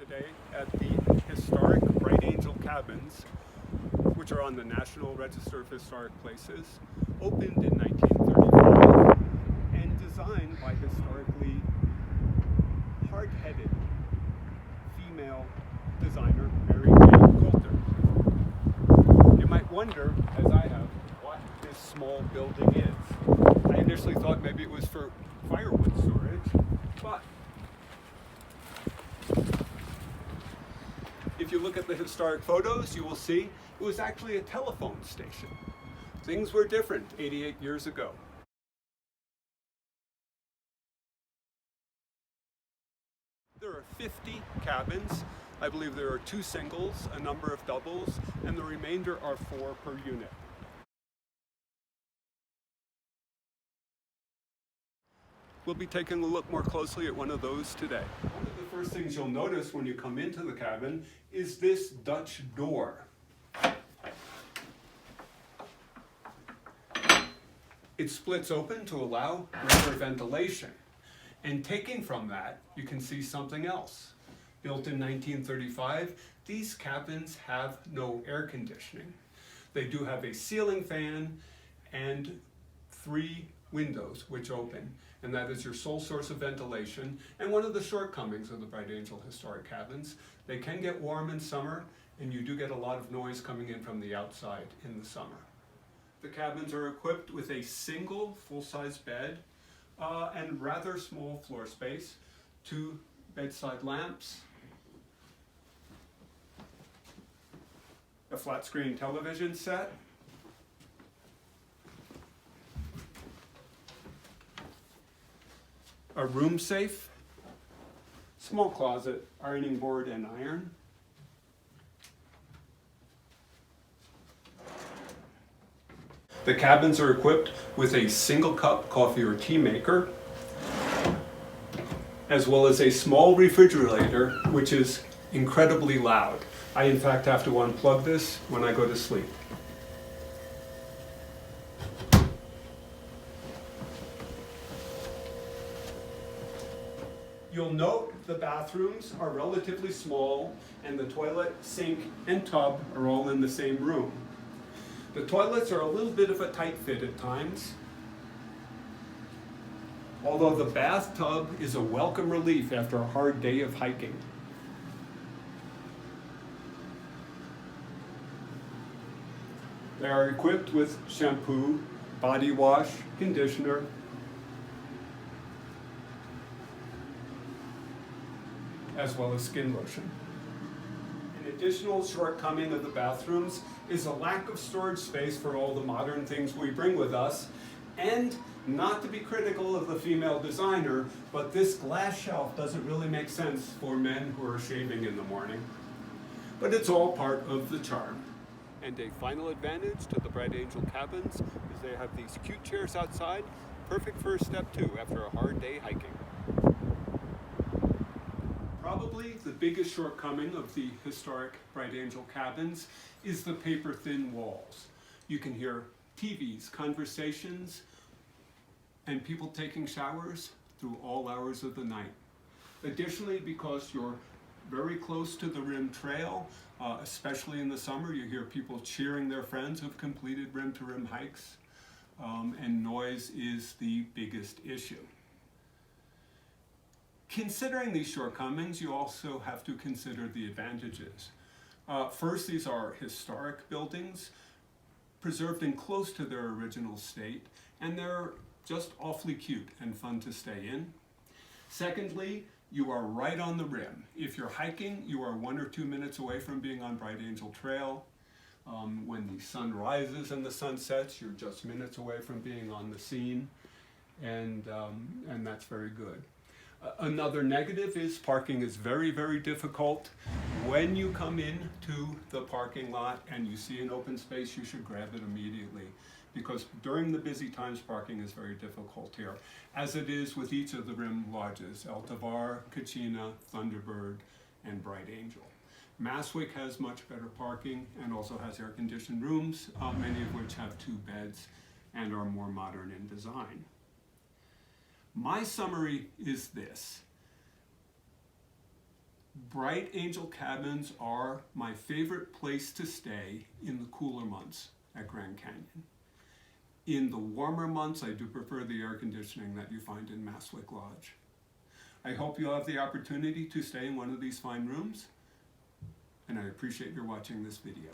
today at the historic Bright Angel Cabins, which are on the National Register of Historic Places, opened in 1935 and designed by historically hard-headed female designer Mary Jane Coulter. You might wonder, as I have, what this small building is. I initially thought maybe it was for firewood storage, but if you look at the historic photos, you will see it was actually a telephone station. Things were different 88 years ago. There are 50 cabins. I believe there are 2 singles, a number of doubles, and the remainder are 4 per unit. We'll be taking a look more closely at one of those today. One of the first things you'll notice when you come into the cabin is this Dutch door. It splits open to allow greater ventilation. And taking from that, you can see something else. Built in 1935, these cabins have no air conditioning. They do have a ceiling fan and 3 windows which open, and that is your sole source of ventilation. And one of the shortcomings of the Bright Angel historic cabins, they can get warm in summer, and you do get a lot of noise coming in from the outside in the summer. The cabins are equipped with a single full-size bed and rather small floor space, 2 bedside lamps, a flat screen television set, a room safe, small closet, ironing board and iron, the cabins are equipped with a single cup coffee or tea maker, as well as a small refrigerator, which is incredibly loud. I in fact have to unplug this when I go to sleep. You'll note the bathrooms are relatively small, and the toilet, sink, and tub are all in the same room. The toilets are a little bit of a tight fit at times, although the bathtub is a welcome relief after a hard day of hiking. They are equipped with shampoo, body wash, conditioner, as well as skin lotion. An additional shortcoming of the bathrooms is a lack of storage space for all the modern things we bring with us, and not to be critical of the female designer, but this glass shelf doesn't really make sense for men who are shaving in the morning. But it's all part of the charm. And a final advantage to the Bright Angel cabins is they have these cute chairs outside, perfect for a step 2 after a hard day hiking. Probably the biggest shortcoming of the historic Bright Angel cabins is the paper-thin walls. You can hear TVs, conversations, and people taking showers through all hours of the night. Additionally, because you're very close to the Rim Trail, especially in the summer, you hear people cheering their friends who've completed rim-to-rim hikes, and noise is the biggest issue. Considering these shortcomings, you also have to consider the advantages. First, these are historic buildings, preserved and close to their original state, and they're just awfully cute and fun to stay in. Secondly, you are right on the rim. If you're hiking, you are 1 or 2 minutes away from being on Bright Angel Trail. When the sun rises and the sun sets, you're just minutes away from being on the scene, and that's very good. Another negative is parking is very, very difficult. When you come in to the parking lot and you see an open space, you should grab it immediately, because during the busy times, parking is very difficult here, as it is with each of the Rim lodges, El Tovar, Kachina, Thunderbird, and Bright Angel. Maswick has much better parking and also has air-conditioned rooms, many of which have 2 beds and are more modern in design. My summary is this. Bright Angel cabins are my favorite place to stay in the cooler months at Grand Canyon. In the warmer months, I do prefer the air conditioning that you find in Masswick Lodge. I hope you'll have the opportunity to stay in one of these fine rooms, and I appreciate your watching this video.